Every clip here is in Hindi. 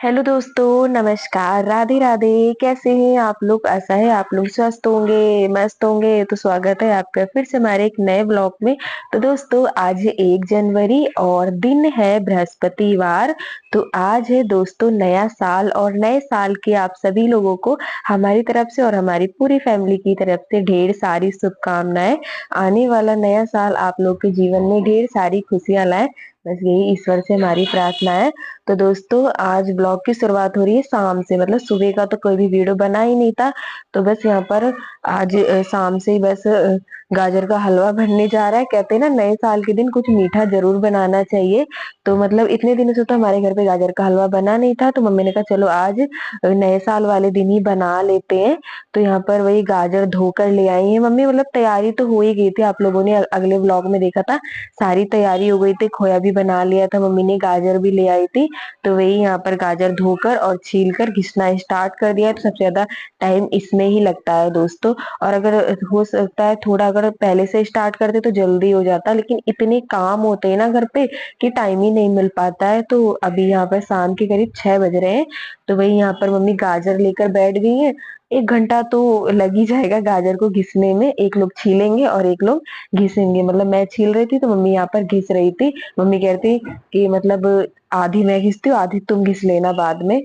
हेलो दोस्तों, नमस्कार, राधे राधे। कैसे हैं आप लोग? आशा है आप लोग स्वस्थ होंगे, मस्त होंगे। तो स्वागत है आपका फिर से हमारे एक नए ब्लॉग में। तो दोस्तों, आज है 1 जनवरी और दिन है बृहस्पतिवार। तो आज है दोस्तों नया साल और नए साल की आप सभी लोगों को हमारी तरफ से और हमारी पूरी फैमिली की तरफ से ढेर सारी शुभकामनाएं। आने वाला नया साल आप लोग के जीवन में ढेर सारी खुशियां लाए, बस यही ईश्वर से हमारी प्रार्थना है। तो दोस्तों, आज ब्लॉग की शुरुआत हो रही है शाम से, मतलब सुबह का तो कोई भी वीडियो बना ही नहीं था। तो बस यहाँ पर आज शाम से ही बस गाजर का हलवा बनने जा रहा है। कहते हैं ना, नए साल के दिन कुछ मीठा जरूर बनाना चाहिए। तो मतलब इतने दिनों से तो हमारे घर पे गाजर का हलवा बना नहीं था, तो मम्मी ने कहा चलो आज नए साल वाले दिन ही बना लेते हैं। तो यहाँ पर वही गाजर धोकर ले आई है मम्मी। मतलब तैयारी तो हो ही गई थी, आप लोगों ने अगले ब्लॉग में देखा था। सारी तैयारी हो गई थी, खोया भी बना लिया था मम्मी ने, गाजर भी ले आई थी। तो वही यहाँ पर गाजर धोकर और छील कर घिसना स्टार्ट कर दिया है। तो सबसे ज्यादा टाइम इसमें ही लगता है दोस्तों। और अगर हो सकता है थोड़ा अगर पहले से स्टार्ट करते तो जल्दी हो जाता, लेकिन इतने काम होते हैं ना घर पे कि टाइम ही नहीं मिल पाता है। तो अभी यहाँ पर शाम के करीब 6 बज रहे हैं। तो वही यहाँ पर मम्मी गाजर लेकर बैठ गई है। 1 घंटा तो लग ही जाएगा गाजर को घिसने में। एक लोग छीलेंगे और एक लोग घिसेंगे। मतलब मैं छील रही थी तो मम्मी यहाँ पर घिस रही थी। मम्मी कहती कि मतलब आधी मैं घिसती हूँ, आधी तुम घिस लेना बाद में।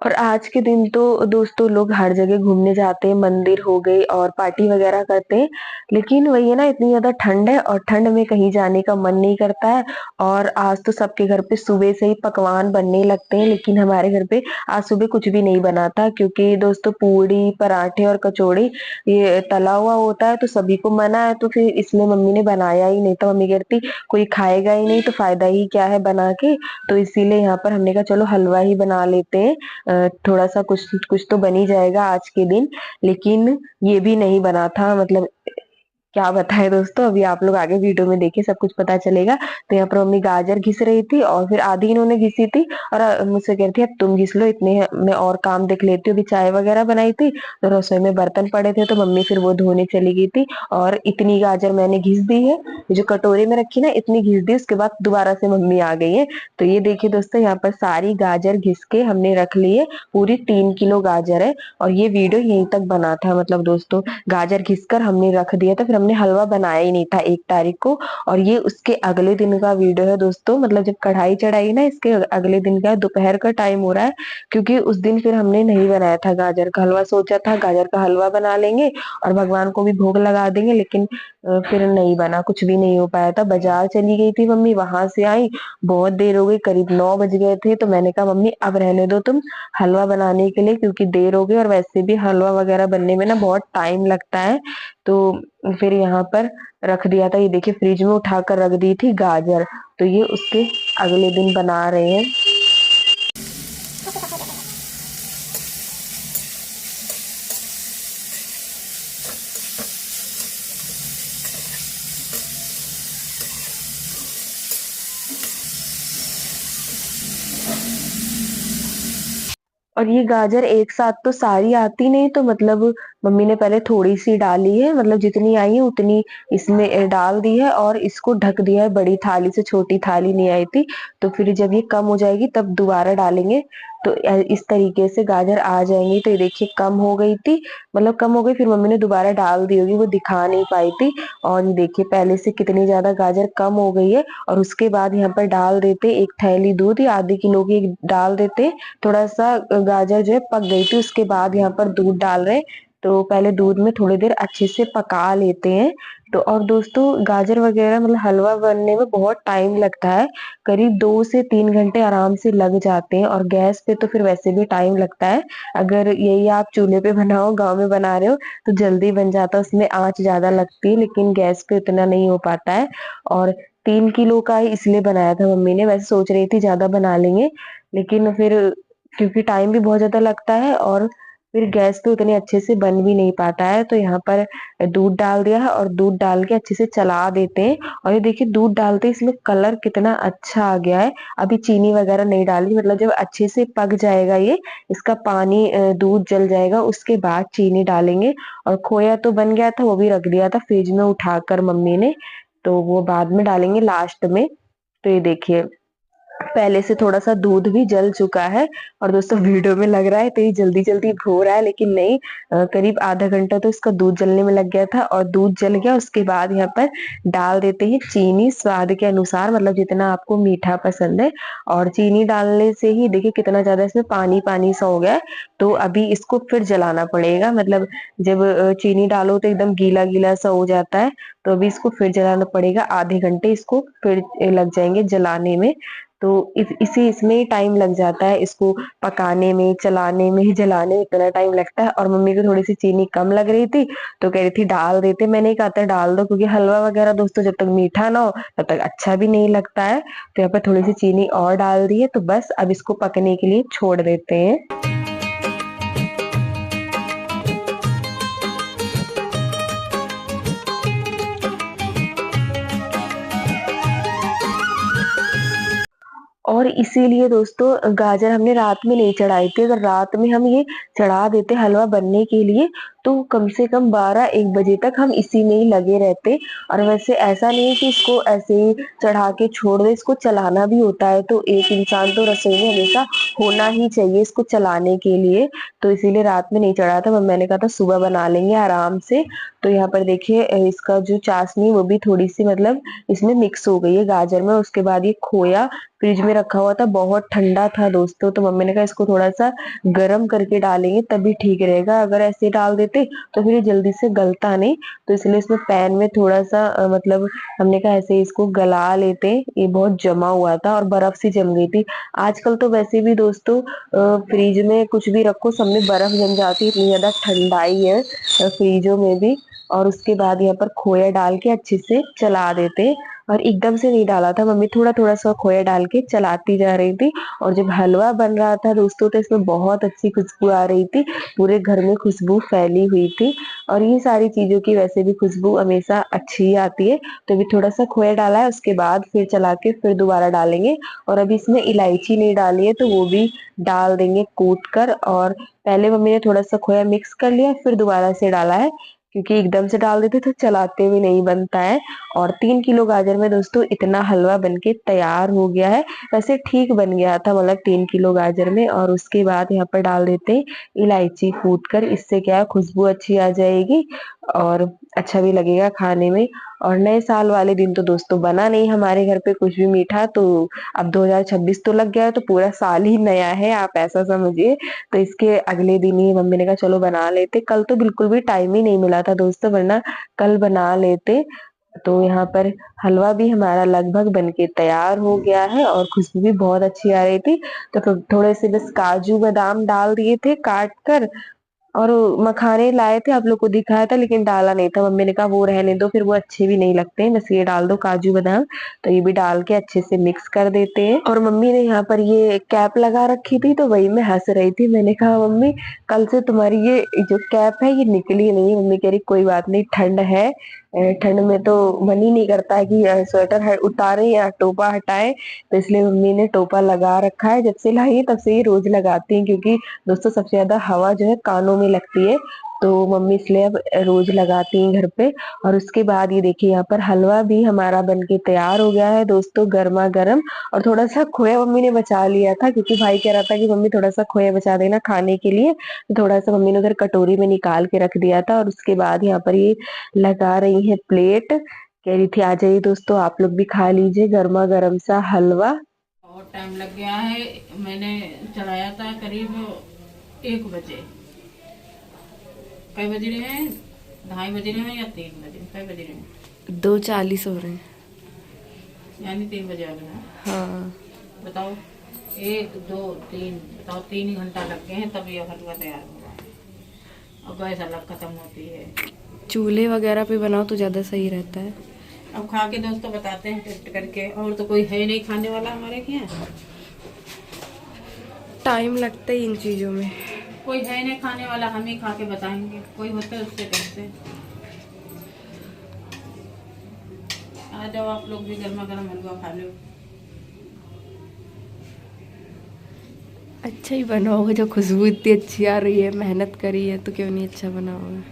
और आज के दिन तो दोस्तों लोग हर जगह घूमने जाते हैं, मंदिर हो गए और पार्टी वगैरह करते हैं। लेकिन वही है ना, इतनी ज्यादा ठंड है और ठंड में कहीं जाने का मन नहीं करता है। और आज तो सबके घर पे सुबह से ही पकवान बनने लगते हैं, लेकिन हमारे घर पे आज सुबह कुछ भी नहीं बना था, क्योंकि दोस्तों पूड़ी पराठे और कचौड़ी ये तला हुआ होता है तो सभी को मना है। तो फिर इसलिए मम्मी ने बनाया ही नहीं था। मम्मी कहती कोई खाएगा ही नहीं तो फायदा ही क्या है बना के। तो इसीलिए यहाँ पर हमने कहा चलो हलवा ही बना लेते हैं। थोड़ा सा कुछ कुछ तो बन ही जाएगा आज के दिन। लेकिन ये भी नहीं बना था, मतलब क्या बताएं दोस्तों, अभी आप लोग आगे वीडियो में देखिए सब कुछ पता चलेगा। तो यहाँ पर मम्मी गाजर घिस रही थी और फिर आधी इन्होंने घिसी थी और मुझसे कह रही थी अब तुम घिस लो, इतने मैं और काम देख लेती हूँ। अभी चाय वगैरह बनाई थी तो रसोई में बर्तन पड़े थे तो मम्मी फिर वो धोने चली गई थी। और इतनी गाजर मैंने घिस दी है, जो कटोरे में रखी ना इतनी घिस दी, उसके बाद दोबारा से मम्मी आ गई है। तो ये देखिए दोस्तों, यहाँ पर सारी गाजर घिस के हमने रख ली है। पूरी 3 किलो गाजर है और ये वीडियो यहीं तक बना था। मतलब दोस्तों, गाजर घिसकर हमने रख दिया था, फिर हमने हलवा बनाया ही नहीं था 1 तारीख को। और ये उसके अगले दिन का वीडियो है दोस्तों। मतलब जब कढ़ाई चढ़ाई ना, इसके अगले दिन का दोपहर का टाइम हो रहा है, क्योंकि उस दिन फिर हमने नहीं बनाया था गाजर का हलवा। सोचा था गाजर का हलवा बना लेंगे और भगवान को भी भोग लगा देंगे, लेकिन फिर नहीं बना, कुछ भी नहीं हो पाया था। बाजार चली गई थी मम्मी, वहां से आई, बहुत देर हो गई, करीब 9 बज गए थे। तो मैंने कहा मम्मी अब रहने दो तुम हलवा बनाने के लिए, क्योंकि देर हो गई और वैसे भी हलवा वगैरह बनने में ना बहुत टाइम लगता है। तो फिर यहाँ पर रख दिया था। ये देखिए फ्रिज में उठाकर रख दी थी गाजर। तो ये उसके अगले दिन बना रहे हैं। और ये गाजर एक साथ तो सारी आती नहीं, तो मतलब मम्मी ने पहले थोड़ी सी डाली है, मतलब जितनी आई है उतनी इसमें डाल दी है और इसको ढक दिया है बड़ी थाली से। छोटी थाली नहीं आई थी, तो फिर जब ये कम हो जाएगी तब दोबारा डालेंगे। तो इस तरीके से गाजर आ जाएंगी। तो ये देखिए कम हो गई थी, मतलब कम हो गई, फिर मम्मी ने दोबारा डाल दी होगी, वो दिखा नहीं पाई थी। और ये देखिए पहले से कितनी ज्यादा गाजर कम हो गई है। और उसके बाद यहाँ पर डाल देते 1 थैली दूध या आधे किलो की डाल देते। थोड़ा सा गाजर जो है पक गई थी, उसके बाद यहाँ पर दूध डाल रहे। तो पहले दूध में थोड़ी देर अच्छे से पका लेते हैं। तो और दोस्तों, गाजर वगैरह मतलब हलवा बनने में बहुत टाइम लगता है, करीब 2 से 3 घंटे आराम से लग जाते हैं। और गैस पे तो फिर वैसे भी टाइम लगता है। अगर यही आप चूल्हे पे बनाओ, गांव में बना रहे हो, तो जल्दी बन जाता है, उसमें आंच ज्यादा लगती है, लेकिन गैस पे उतना नहीं हो पाता है। और 3 किलो का ही इसलिए बनाया था मम्मी ने, वैसे सोच रही थी ज्यादा बना लेंगे, लेकिन फिर क्योंकि टाइम भी बहुत ज्यादा लगता है और फिर गैस पे उतने अच्छे से बन भी नहीं पाता है, तो यहाँ पर दूध डाल दिया है और दूध डाल के अच्छे से चला देते हैं। और ये देखिए दूध डालते ही इसमें कलर कितना अच्छा आ गया है। अभी चीनी वगैरह नहीं डाली, मतलब जब अच्छे से पक जाएगा ये, इसका पानी दूध जल जाएगा, उसके बाद चीनी डालेंगे। और खोया तो बन गया था, वो भी रख दिया था फ्रिज में उठाकर मम्मी ने, तो वो बाद में डालेंगे लास्ट में। तो ये देखिए पहले से थोड़ा-सा दूध भी जल चुका है। और दोस्तों वीडियो में लग रहा है तो ये जल्दी-जल्दी हो रहा है, लेकिन नहीं, करीब आधा घंटा तो इसका दूध जलने में लग गया था और दूध जल गया। उसके बाद यहाँ पर डाल देते हैं चीनी स्वाद के अनुसार, मतलब जितना आपको मीठा पसंद है। और चीनी डालने से ही देखिए कितना ज़्यादा इसमें पानी-पानी सा हो गया है, तो अभी इसको फिर जलाना पड़ेगा। मतलब जब चीनी डालो तो एकदम गीला-गीला सा हो जाता है, तो अभी इसको फिर जलाना पड़ेगा। आधे घंटे इसको फिर लग जाएँगे जलाने में। तो इसमें ही टाइम लग जाता है, इसको पकाने में, चलाने में, जलाने में इतना टाइम लगता है। और मम्मी को थोड़ी-सी चीनी कम लग रही थी, तो कह रही थी डाल देते। मैंने कहा था डाल दो, क्योंकि हलवा वगैरह दोस्तों जब तक मीठा ना हो तब तक अच्छा भी नहीं लगता है। तो यहाँ पे थोड़ी-सी चीनी और डाल दी है, तो बस अब इसको पकने के लिए छोड़ देते हैं। और इसीलिए दोस्तों गाजर हमने रात में नहीं चढ़ाई थी। अगर रात में हम ये चढ़ा देते हलवा बनने के लिए, तो कम से कम 12-1 बजे तक हम इसी में ही लगे रहते। और वैसे ऐसा नहीं है कि इसको ऐसे ही चढ़ा के छोड़ दें, इसको चलाना भी होता है। तो एक इंसान तो रसोई में हमेशा होना ही चाहिए इसको चलाने के लिए। तो इसीलिए रात में नहीं चढ़ाया था। मैंने कहा था सुबह बना लेंगे आराम से। तो यहाँ पर देखिए इसका जो चाशनी वो भी थोड़ी-सी मतलब इसमें मिक्स हो गई है गाजर में। उसके बाद ये खोया फ्रिज में रखा हुआ था, बहुत ठंडा था दोस्तों, तो मम्मी ने कहा इसको थोड़ा-सा गरम करके डालेंगे तभी ठीक रहेगा। अगर ऐसे डाल देते तो फिर ये जल्दी से गलता नहीं, तो इसलिए इसमें पैन में थोड़ा-सा मतलब हमने कहा ऐसे ही इसको गला लेते। ये बहुत जमा हुआ था और बर्फ सी जम गई थी। आजकल तो वैसे भी दोस्तों फ्रिज में कुछ भी रखो सब में बर्फ जम जाती है, इतनी ज़्यादा ठंडाई है फ्रिजों में भी। और उसके बाद यहाँ पर खोया डाल के अच्छे से चला देते। और एकदम से नहीं डाला था, मम्मी थोड़ा-थोड़ा सा खोया डाल के चलाती जा रही थी। और जब हलवा बन रहा था दोस्तों तो इसमें बहुत अच्छी खुशबू आ रही थी, पूरे घर में खुशबू फैली हुई थी। और ये सारी चीज़ों की वैसे भी खुशबू हमेशा अच्छी ही आती है। तो अभी थोड़ा-सा खोया डाला है, उसके बाद फिर चला के फिर दोबारा डालेंगे। और अभी इसमें इलायची नहीं डाली है, तो वो भी डाल देंगे कूट कर। और पहले मम्मी ने थोड़ा-सा खोया मिक्स कर लिया, फिर दोबारा से डाला है, क्योंकि एकदम से डाल देते तो चलाते हुए नहीं बनता है। और 3 किलो गाजर में दोस्तों इतना हलवा बनके तैयार हो गया है। वैसे ठीक बन गया था, मतलब 3 किलो गाजर में। और उसके बाद यहाँ पर डाल देते हैं इलायची कूट कर, इससे क्या है खुशबू अच्छी आ जाएगी और अच्छा भी लगेगा खाने में। और नए साल वाले दिन तो दोस्तों बना नहीं हमारे घर पे कुछ भी मीठा, तो अब 2026 तो लग गया है, तो पूरा साल ही नया है, आप ऐसा समझिए। तो इसके अगले दिन ही मम्मी ने कहा चलो बना लेते। कल तो बिल्कुल भी टाइम ही नहीं मिला था दोस्तों, वरना कल बना लेते। तो यहाँ पर हलवा भी हमारा लगभग बनके तैयार हो गया है और खुशबू भी बहुत अच्छी आ रही थी। तो फिर थोड़े से बस काजू बादाम डाल दिए थे काट कर। और मखाने लाए थे, आप लोग को दिखाया था, लेकिन डाला नहीं था। मम्मी ने कहा वो रहने दो, फिर वो अच्छे भी नहीं लगते हैं, बस ये डाल दो काजू बादाम। तो ये भी डाल के अच्छे से मिक्स कर देते हैं। और मम्मी ने यहाँ पर ये कैप लगा रखी थी, तो वही मैं हंस रही थी। मैंने कहा मम्मी कल से तुम्हारी ये जो कैप है ये निकली नहीं। मम्मी कह रही कोई बात नहीं, ठंड है, ठंड में तो मन ही नहीं करता है कि स्वेटर उतारे या टोपा हटाए। तो इसलिए मम्मी ने टोपा लगा रखा है, जब से लाई है तब से ये रोज लगाती हैं, क्योंकि दोस्तों सबसे ज्यादा हवा जो है कानों में लगती है। तो मम्मी इसलिए अब रोज लगाती हैं घर पे। और उसके बाद ये देखिए यहाँ पर हलवा भी हमारा बनके तैयार हो गया है दोस्तों, गर्मा गर्म। और थोड़ा सा खोया मम्मी ने बचा लिया था, क्योंकि भाई कह रहा था कि मम्मी थोड़ा सा खोया बचा देना खाने के लिए, तो थोड़ा सा मम्मी ने उधर कटोरी में निकाल के रख दिया था। और उसके बाद यहाँ पर ये लगा रही है प्लेट, कह रही थी आ जाइए दोस्तों आप लोग भी खा लीजिए गर्मा गर्म सा हलवा। और टाइम लग गया है, मैंने चढ़ाया था करीब 1 बजे। कई बज रहे हैं? 2:30 बज रहे हैं या 3 बजे? कई बज रहे हैं? 2:40 हो रहे हैं। यानी 3 बजे आ गए हैं। हाँ। बताओ, 1 2 3, बताओ 3 ही घंटा लग गए हैं तब ये हलवा तैयार हुआ है। और गैस अलग खत्म होती है। चूल्हे वगैरह पे बनाओ तो ज्यादा सही रहता है। अब खा के दोस्तों बताते हैं टेस्ट करके। और तो कोई है नहीं खाने वाला हमारे यहाँ। टाइम लगता है इन चीजों में। कोई है नहीं खाने वाला, हम ही खा के बताएंगे, कोई होते उससे कहते। आ जाओ आप लोग भी, गर्मा गर्म हलवा खा लो। अच्छा ही बना होगा, जो खुशबू इतनी अच्छी आ रही है, मेहनत करी है तो क्यों नहीं अच्छा बना होगा।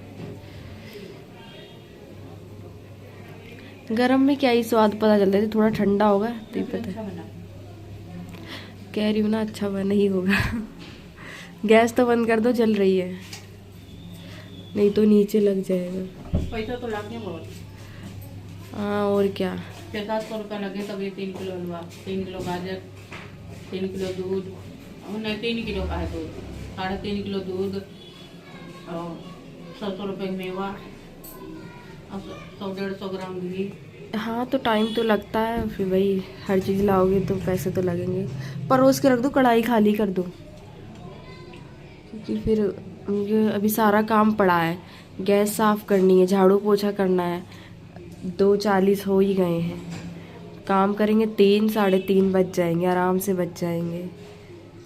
गरम में क्या ही स्वाद पता चलता है, थोड़ा ठंडा होगा तो ही पता अच्छा है। बना। कह रही हूँ ना, अच्छा बना ही होगा। गैस तो बंद कर दो, जल रही है, नहीं तो नीचे लग जाएगा। पैसा तो लागे बहुत। हाँ और क्या। 600-700 रुपये लगे तब ये 3 किलो हलवा, 3 किलो गाजर, 3 किलो दूध, और नहीं 3 किलो का है दूध, 3.5 किलो दूध, और 100 रुपये मेवा, और 100-150 ग्राम घी। हाँ तो टाइम तो लगता है, फिर वही हर चीज़ लाओगे तो पैसे तो लगेंगे। परोस के रख दो, कढ़ाई खाली कर दो, क्योंकि फिर मुझे अभी सारा काम पड़ा है। गैस साफ़ करनी है, झाड़ू पोछा करना है, 2:40 हो ही गए हैं। काम करेंगे 3 साढ़े 3 बज जाएंगे, आराम से बच जाएंगे।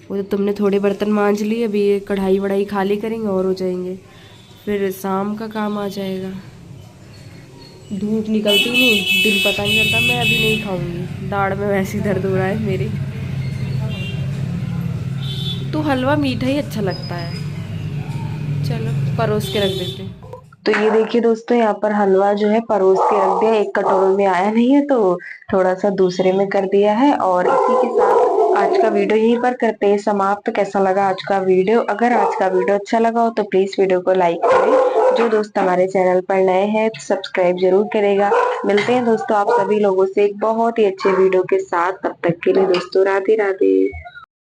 वो तो तुमने थोड़े बर्तन मांज लिए, अभी ये कढ़ाई वढ़ाई खाली करेंगे और हो जाएंगे, फिर शाम का काम आ जाएगा। धूप निकलती नहीं, दिन पता नहीं चलता। मैं अभी नहीं खाऊंगी, दाढ़ में वैसे ही दर्द हो रहा है मेरे। तो हलवा मीठा ही अच्छा लगता है। चलो परोस के रख देते हैं। तो ये देखिए दोस्तों, यहाँ पर हलवा जो है परोस के रख दिया, एक कटोरे में आया नहीं है तो थोड़ा सा दूसरे में कर दिया है। और इसी के साथ आज का वीडियो यहीं पर करते हैं समाप्त। तो कैसा लगा आज का वीडियो? अगर आज का वीडियो अच्छा लगा हो तो प्लीज वीडियो को लाइक करें। जो दोस्त हमारे चैनल पर नए हैं तो सब्सक्राइब जरूर करेगा। मिलते हैं दोस्तों आप सभी लोगों से एक बहुत ही अच्छे वीडियो के साथ। तब तक के लिए दोस्तों राधे राधे।